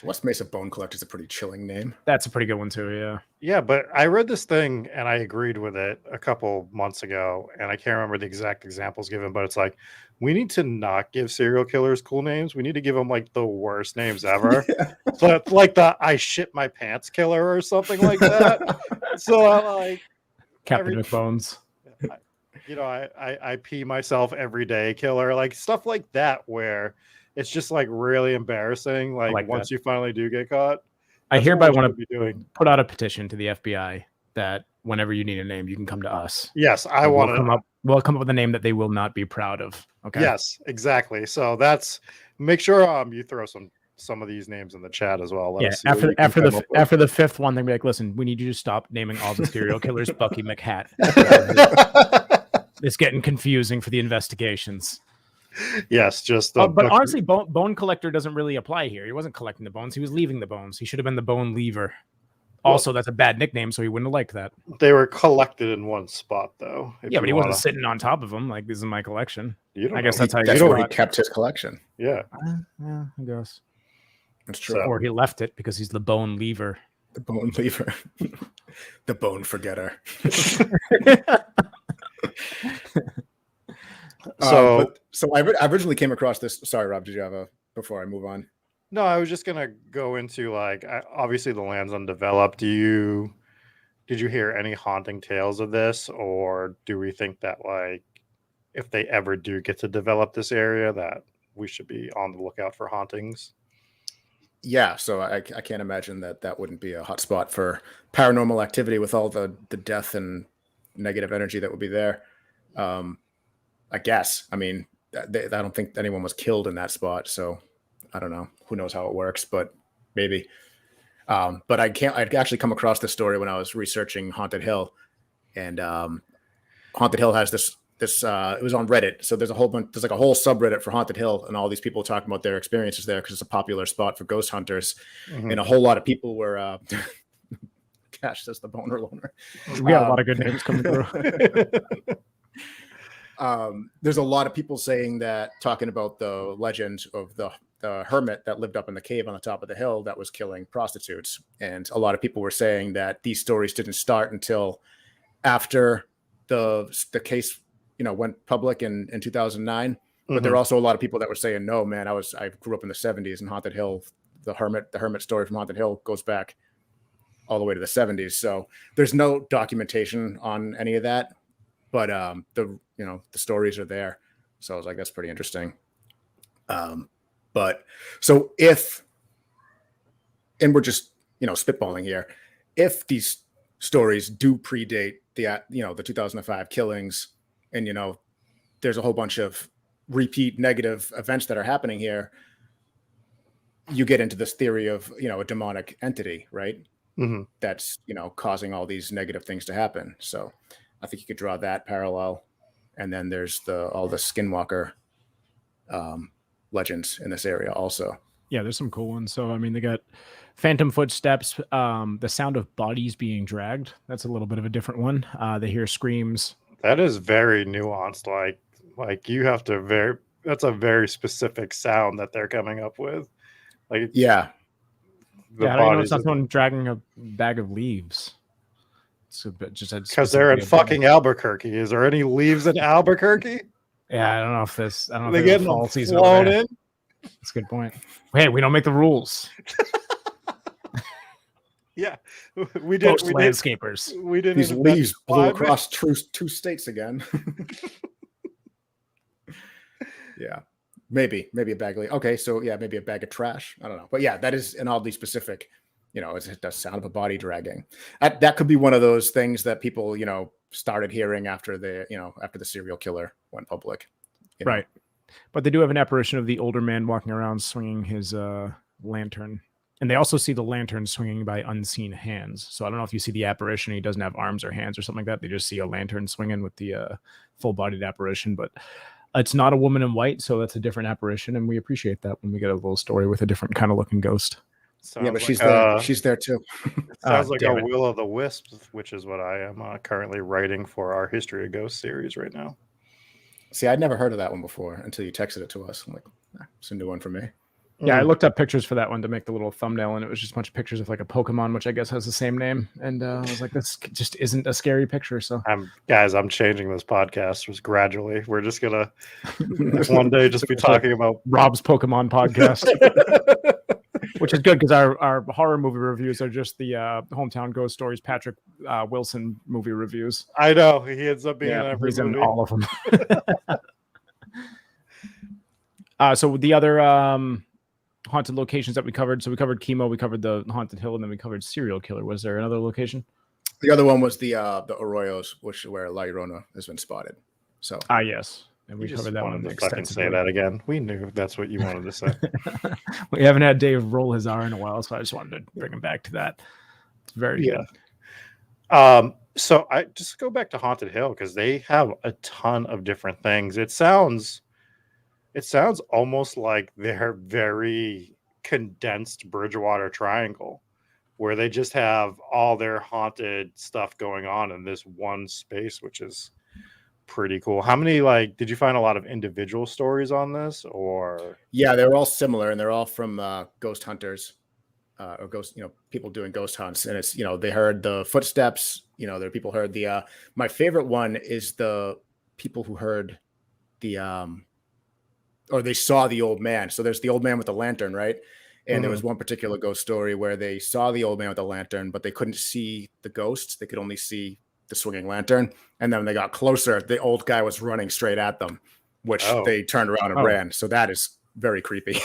West Mesa Bone Collector is a pretty chilling name. That's a pretty good one too, yeah. Yeah, but I read this thing and I agreed with it a couple months ago, and I can't remember the exact examples given, but it's like, we need to not give serial killers cool names. We need to give them like the worst names ever. So like the I shit my pants killer or something like that. So I like Captain McBones. I pee myself every day killer, like stuff like that, where it's just like really embarrassing. Like once you finally do get caught. I hereby want to put out a petition to the FBI that whenever you need a name, you can come to us. Yes, I want to. We'll come up with a name that they will not be proud of. Okay. Yes, exactly. So make sure you throw some of these names in the chat as well. After the fifth one, they'll be like, listen, we need you to stop naming all the serial killers Bucky McHat. It's getting confusing for the investigations. Yes, just but honestly, bone collector doesn't really apply here. He wasn't collecting the bones; he was leaving the bones. He should have been the bone leaver. Also, that's a bad nickname, so he wouldn't have liked that. They were collected in one spot, though. Yeah, but he wasn't sitting on top of them like, this is my collection. I guess that's how he kept his collection. Yeah, yeah, I guess that's true. Or he left it because he's the bone leaver. The bone leaver, the bone forgetter. So I originally came across this. Sorry, Rob, did you have before I move on? No, I was just gonna go into obviously the land's undeveloped. Did you hear any haunting tales of this, or do we think that like if they ever do get to develop this area, that we should be on the lookout for hauntings? Yeah, so I can't imagine that wouldn't be a hot spot for paranormal activity with all the death and negative energy that would be there. I guess. I mean, I don't think anyone was killed in that spot, so I don't know. Who knows how it works, but maybe. But I'd actually come across this story when I was researching Haunted Hill, and Haunted Hill has this. It was on Reddit, so there's like a whole subreddit for Haunted Hill, and all these people talking about their experiences there because it's a popular spot for ghost hunters, and a whole lot of people were. Cash says the boner loner. We got a lot of good names coming through. There's a lot of people talking about the legend of the hermit that lived up in the cave on the top of the hill that was killing prostitutes. And a lot of people were saying that these stories didn't start until after the case, went public in 2009. But there are also a lot of people that were saying, no, man, I grew up in the 70s, and Haunted Hill, the hermit story from Haunted Hill goes back all the way to the 70s. So there's no documentation on any of that. But the stories are there, so I was like, that's pretty interesting. But so and we're just spitballing here, if these stories do predate the 2005 killings, and there's a whole bunch of repeat negative events that are happening here, you get into this theory of a demonic entity, right? Mm-hmm. That's causing all these negative things to happen. So I think you could draw that parallel. And then there's all the skinwalker legends in this area also. Yeah, there's some cool ones. So, I mean, they got phantom footsteps, the sound of bodies being dragged. That's a little bit of a different one. They hear screams. That is very nuanced. Like you have to that's a very specific sound that they're coming up with. Like Yeah. the I don't know. It's bodies not someone dragging a bag of leaves. It's a bit just because they're in fucking Albuquerque. Is there any leaves in Albuquerque? Yeah, I don't know if this. I don't know They if getting fall them season flown over there. in. That's a good point. Hey, we don't make the rules. Yeah, we did. Most landscapers. We didn't. These invent leaves blew climate. across two states again. Yeah, maybe a bag of leaves. Okay, so yeah, maybe a bag of trash. I don't know, but yeah, that is an oddly specific. It's the sound of a body dragging. That could be one of those things that people started hearing after the serial killer went public. Right. But they do have an apparition of the older man walking around swinging his lantern. And they also see the lantern swinging by unseen hands. So I don't know if you see the apparition. He doesn't have arms or hands or something like that. They just see a lantern swinging with the full-bodied apparition. But it's not a woman in white, so that's a different apparition. And we appreciate that when we get a little story with a different kind of looking ghost. Sounds yeah, but like, she's there. She's there too. It sounds like a damn it. Will o' the Wisp, which is what I am currently writing for our History of Ghosts series right now. See, I'd never heard of that one before until you texted it to us. I'm like, it's a new one for me. Yeah, I looked up pictures for that one to make the little thumbnail, and it was just a bunch of pictures of like a Pokemon, which I guess has the same name. And I was like, this just isn't a scary picture. So, I'm changing this podcast just gradually. We're just gonna one day just be talking about Rob's Pokemon podcast, which is good because our horror movie reviews are just the Hometown Ghost Stories Patrick Wilson movie reviews. I know he ends up being in every he's in movie. all of them. So the other haunted locations that we covered. So we covered KiMo, we covered the Haunted Hill, and then we covered serial killer. Was there another location? The other one was the Arroyos, which is where La Llorona has been spotted. So Yes. And we covered that one to fucking say that again. We knew that's what you wanted to say. We haven't had Dave roll his R in a while, so I just wanted to bring him back to that. It's very good. So I just go back to Haunted Hill because they have a ton of different things. It sounds almost like they're very condensed Bridgewater Triangle, where they just have all their haunted stuff going on in this one space, which is pretty cool. How many, did you find a lot of individual stories on this, or? Yeah, they're all similar, and they're all from ghost hunters, or ghost, people doing ghost hunts. And it's, they heard the footsteps, there are people heard the, my favorite one is the people who heard the, or they saw the old man. So there's the old man with the lantern, right? And there was one particular ghost story where they saw the old man with the lantern, but they couldn't see the ghosts. They could only see the swinging lantern. And then when they got closer, the old guy was running straight at them, which they turned around and ran. So that is very creepy.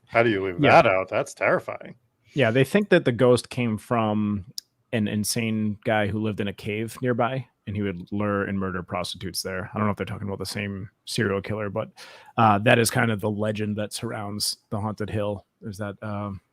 How do you leave that out? That's terrifying. Yeah, they think that the ghost came from an insane guy who lived in a cave nearby, and he would lure and murder prostitutes there. I don't know if they're talking about the same serial killer, but that is kind of the legend that surrounds the Haunted Hill. There's that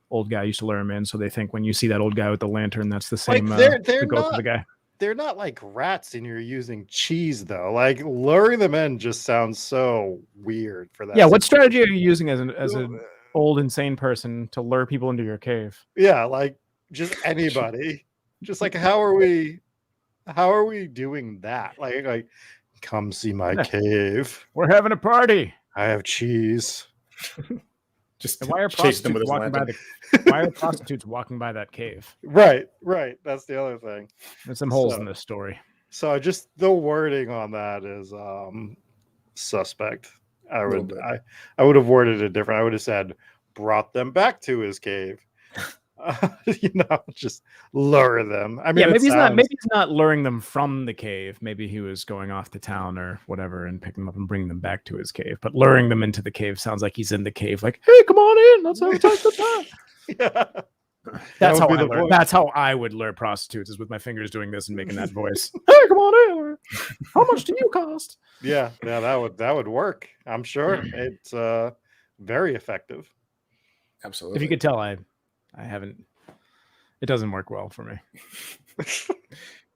old guy used to lure him in, so they think when you see that old guy with the lantern, that's the same the ghost of the guy. They're not like rats and you're using cheese, though. Like, luring them in just sounds so weird for that. Yeah, what strategy are you using as an old insane person to lure people into your cave? Yeah, like just anybody. Just like how are we doing that? Like come see my cave. We're having a party. I have cheese. Just and why are chase them with prostitutes his lantern. why are prostitutes walking by that cave? Right. That's the other thing. There's some holes in this story. So just the wording on that is suspect. I would have worded it different. I would have said brought them back to his cave. Just lure them. I mean, maybe he's not luring them from the cave. Maybe he was going off to town or whatever and picking them up and bringing them back to his cave. But luring them into the cave sounds like he's in the cave, like, "Hey, come on in. Let's have a good time." Yeah, That's how I would lure prostitutes, is with my fingers doing this and making that voice. Hey, come on in. How much do you cost? Yeah, that would work. I'm sure it's very effective. Absolutely. If you could tell, I haven't. It doesn't work well for me.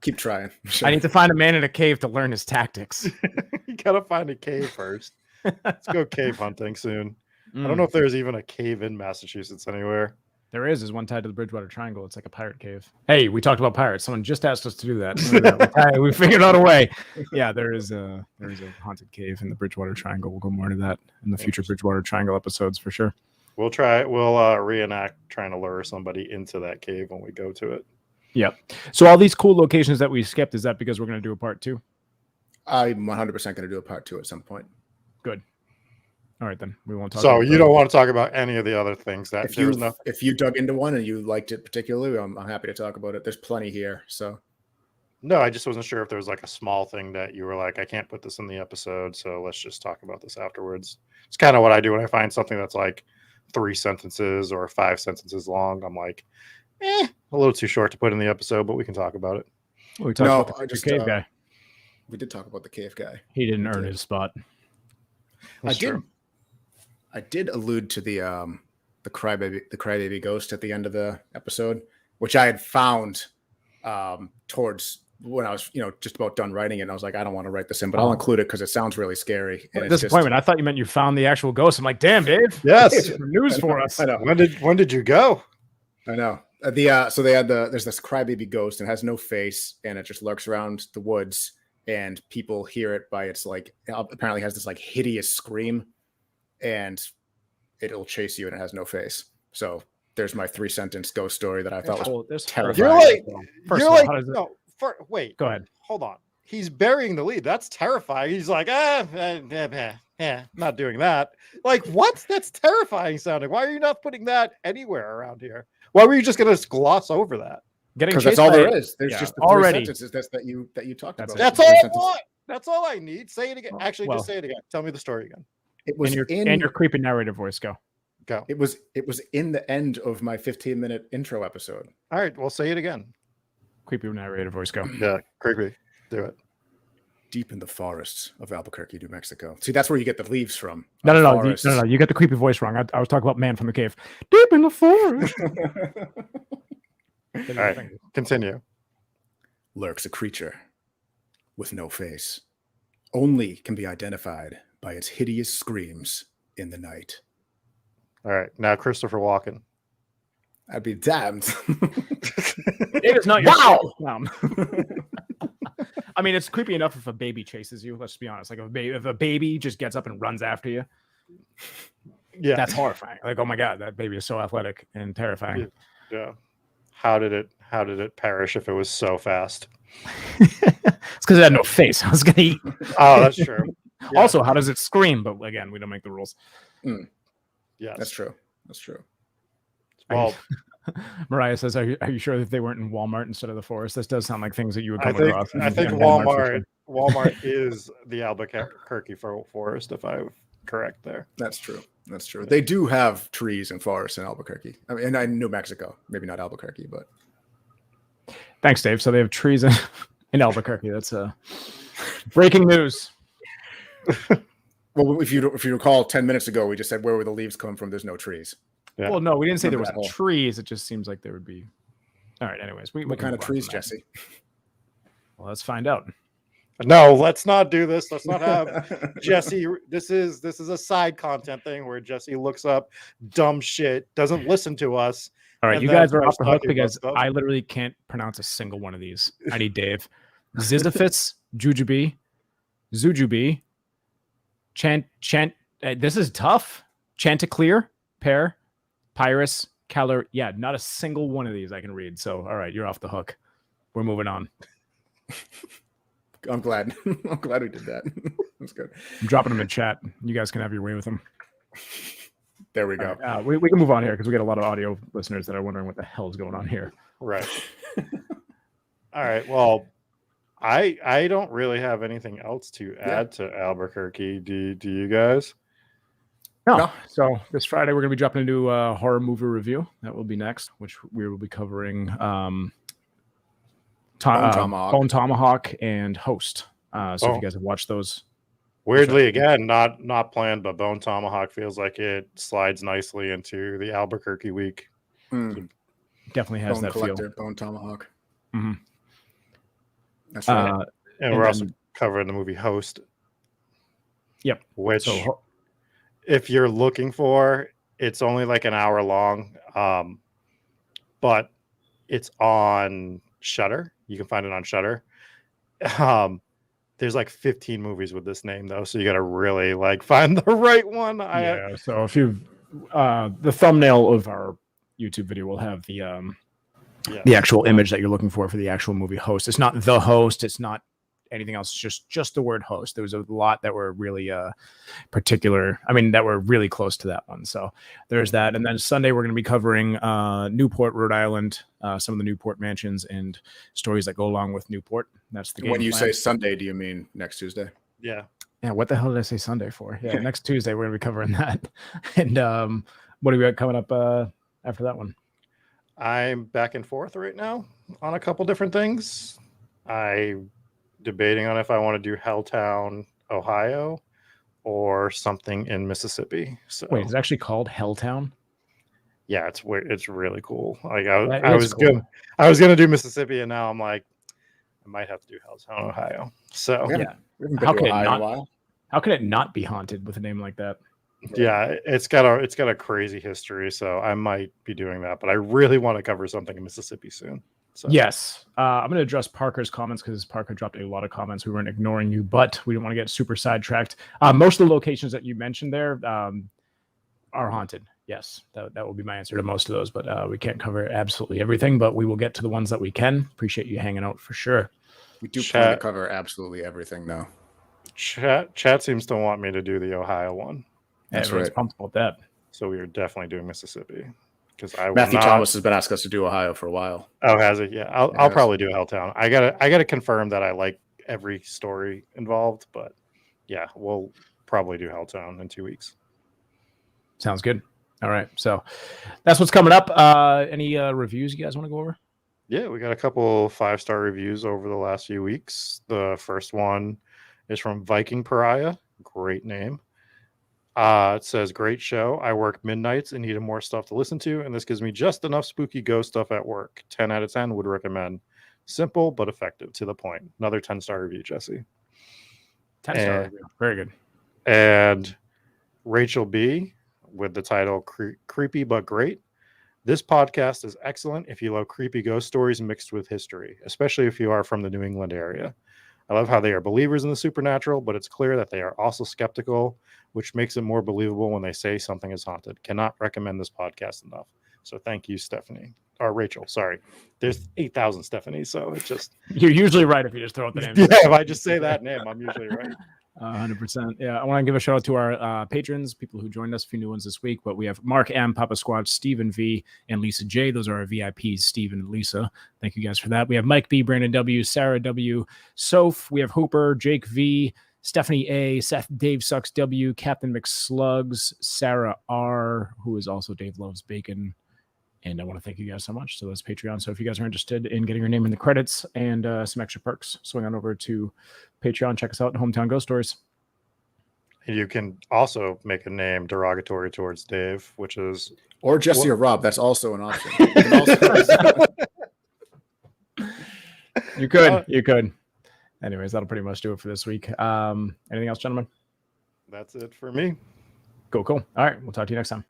Keep trying. I need to find a man in a cave to learn his tactics. You gotta find a cave first. Let's go cave hunting soon. I don't know if there's even a cave in Massachusetts anywhere. There is one tied to the Bridgewater Triangle. It's like a pirate cave. Hey, we talked about pirates. Someone just asked us to do that. Look at that. We figured out a way. Yeah, there is a haunted cave in the Bridgewater Triangle. We'll go more into that in the future Bridgewater Triangle episodes for sure. We'll reenact trying to lure somebody into that cave when we go to it. Yep. So all these cool locations that we skipped, is that because we're going to do a part 2? I'm 100% going to do a part 2 at some point. Good. All right, then we won't talk. So you don't want to talk about any of the other things that if you dug into one and you liked it particularly, I'm happy to talk about it. There's plenty here. So no, I just wasn't sure if there was like a small thing that you were like, I can't put this in the episode, so let's just talk about this afterwards. It's kind of what I do when I find something that's like 3 sentences or 5 sentences long. I'm like, a little too short to put in the episode, but we can talk about it. Well, we talked about the cave guy. We did talk about the cave guy. He didn't earn his spot. I did allude to the crybaby ghost at the end of the episode, which I had found towards when I was just about done writing it. And I was like, I don't want to write this in, but I'll include it because it sounds really scary. And disappointment. I thought you meant you found the actual ghost. I'm like, damn, Dave. Yes, news for us. I know. When did you go? I know. So there's this crybaby ghost and it has no face and it just lurks around the woods and people hear it by its like apparently has this like hideous scream. And it'll chase you and it has no face. So there's my 3-sentence ghost story that I thought was terrifying. Wait, go ahead. Hold on. He's burying the lead. That's terrifying. He's like, not doing that. Like, what? That's terrifying sounding. Why are you not putting that anywhere around here? Why were you just going to gloss over that? Because that's all there is. There's just the 3 sentences that you talked about. That's all I want. That's all I need. Say it again. Actually, just say it again. Tell me the story again. It was in your creepy narrator voice. Go. It was in the end of my 15-minute intro episode. All right, well, say it again. Creepy narrator voice. Go. Yeah, creepy. Do it. Deep in the forests of Albuquerque, New Mexico. See, that's where you get the leaves from. No. You got the creepy voice wrong. I was talking about Man from the Cave. Deep in the forest. All right, continue. Lurks a creature with no face. Only can be identified by its hideous screams in the night. All right, now Christopher Walken. I'd be damned. It is not your wow. I mean, it's creepy enough if a baby chases you. Let's be honest. Like if a baby just gets up and runs after you, yeah, that's horrifying. Like, oh my god, that baby is so athletic and terrifying. Yeah. How did it perish if it was so fast? It's because it had no face. I was gonna eat. Oh, that's true. Yeah. Also, how does it scream? But again, we don't make the rules. Yeah, that's true. That's true. Well, Mariah says, "Are you sure that they weren't in Walmart instead of the forest?" This does sound like things that you would come across. I think Walmart is the Albuquerque forest, if I'm correct there. That's true. That's true. They do have trees and forests in Albuquerque. I mean, in New Mexico, maybe not Albuquerque, but. Thanks, Dave. So they have trees in Albuquerque. That's breaking news. Well, if you recall, 10 minutes ago, we just said where would the leaves come from? There's no trees. Yeah. Well, no, we didn't say there was trees. It just seems like there would be. All right. Anyways, what kind of trees, Jesse? Well, let's find out. No, let's not do this. Let's not have Jesse. This is a side content thing where Jesse looks up dumb shit, doesn't listen to us. All right, you guys are off the hook because I literally can't pronounce a single one of these. I need Dave. Ziziphus, Jujubee, Zujubee, Chant. This is tough. Chanticleer, Pear, Pyrus, Calar. Yeah, not a single one of these I can read. So, all right, you're off the hook. We're moving on. I'm glad. I'm glad we did that. That's good. I'm dropping them in chat. You guys can have your way with them. There we go. Right, we can move on here because we get a lot of audio listeners that are wondering what the hell is going on here. Right. All right. Well, I don't really have anything else to add to Albuquerque. Do you guys? No. So this Friday we're going to be dropping into a horror movie review. That will be next, which we will be covering Bone Tomahawk and Host. So if you guys have watched those. Weirdly, again, not planned, but Bone Tomahawk feels like it slides nicely into the Albuquerque week. Definitely has Bone that Collector, feel. Bone Tomahawk. Mm-hmm. That's right. And we're also covering the movie Host. Yep. Which, if you're looking for, it's only like an hour long. but it's on Shudder. You can find it on Shudder. There's like 15 movies with this name though, so you got to really like find the right one. So if you the thumbnail of our YouTube video will have the actual image that you're looking for the actual movie host. It's not the host. It's not anything else. Just the word host. There was a lot that were really particular. I mean, that were really close to that one. So there's that. And then Sunday we're going to be covering Newport, Rhode Island, some of the Newport mansions and stories that go along with Newport. That's the game When you plan. say Sunday, do you mean next Tuesday? Yeah. Yeah, what the hell did I say Sunday for? Yeah, next Tuesday we're going to be covering that. And what do we got coming up after that one? I'm back and forth right now on a couple different things. I'm debating on if I want to do Helltown, Ohio, or something in Mississippi. So Wait, it's actually called Helltown? yeah, it's really cool. Like I That is I was gonna do Mississippi, and now I'm like, I might have to do Helltown, Ohio. So We Yeah. haven't been How to could it Ohio in a not- while. How can it not be haunted with a name like that? yeah, it's got a crazy history. So I might be doing that, but I really want to cover something in Mississippi soon. So Yes. I'm going to address Parker's comments because Parker dropped a lot of comments. We weren't ignoring you, but we didn't want to get super sidetracked. Most of the locations that you mentioned there are haunted. Yes, that will be my answer to most of those, but we can't cover absolutely everything, but we will get to the ones that we can. Appreciate you hanging out for sure. We do plan to Chat. cover absolutely everything, though. Chat seems to want me to do the Ohio one, That's Everyone's right. pumped about that. so we are definitely doing Mississippi because I will Matthew not. Thomas has been asking us to do Ohio for a while. Oh, has it? Yeah, I'll Yes. probably do Helltown. I gotta confirm that I like every story involved, but yeah, we'll probably do Helltown in 2 weeks. Sounds good. All right. So that's what's coming up. Any reviews you guys want to go over? Yeah, we got a couple 5-star reviews over the last few weeks. The first one is from Viking Pariah. Great name. It says, great show. I work midnights and needed more stuff to listen to, and this gives me just enough spooky ghost stuff at work. 10 out of 10 would recommend. Simple but effective, to the point. Another 10-star review, Jesse. 10-star And- review. Very good. And Rachel B with the title Creepy But Great. This podcast is excellent if you love creepy ghost stories mixed with history, especially if you are from the New England area. I love how they are believers in the supernatural, but it's clear that they are also skeptical, which makes it more believable when they say something is haunted. Cannot recommend this podcast enough. So thank you, Stephanie. Or Rachel, sorry. There's 8,000 Stephanie, so it's just... You're usually right if you just throw out the name. Yeah, if I just say that name, I'm usually right. 100%. Yeah, I want to give a shout out to our patrons, people who joined us, a few new ones this week. But we have Mark M, Papa Squatch, Stephen V, and Lisa J. Those are our VIPs, Stephen and Lisa. Thank you guys for that. We have Mike B, Brandon W, Sarah W, Soph. We have Hooper, Jake V, Stephanie A, Seth, Dave Sucks W, Captain McSlugs, Sarah R, who is also Dave Loves Bacon. And I want to thank you guys so much. So that's Patreon. So if you guys are interested in getting your name in the credits and some extra perks, swing on over to Patreon. Check us out at Hometown Ghost Stories. You can also make a name derogatory towards Dave, which is... Or Jesse or Rob. That's also an option. You can also- You could. You could. Anyways, that'll pretty much do it for this week. Anything else, gentlemen? That's it for me. Cool. All right. We'll talk to you next time.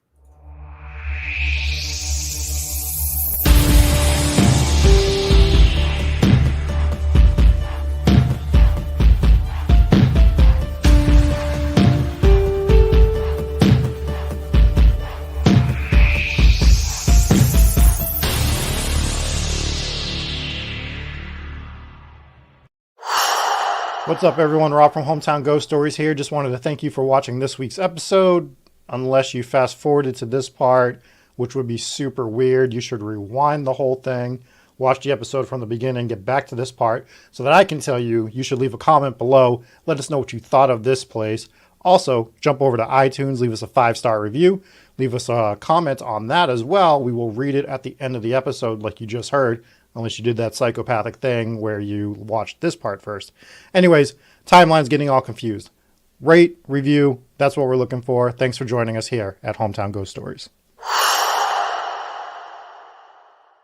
What's up, everyone? Rob from Hometown Ghost Stories here. Just wanted to thank you for watching this week's episode. Unless you fast forwarded to this part, which would be super weird, you should rewind the whole thing, watch the episode from the beginning, get back to this part so that I can tell you. You should leave a comment below. Let us know what you thought of this place. Also, jump over to iTunes, leave us a 5-star review. Leave us a comment on that as well. We will read it at the end of the episode like you just heard, unless you did that psychopathic thing where you watched this part first. Anyways, timeline's getting all confused. Rate, review, that's what we're looking for. Thanks for joining us here at Hometown Ghost Stories.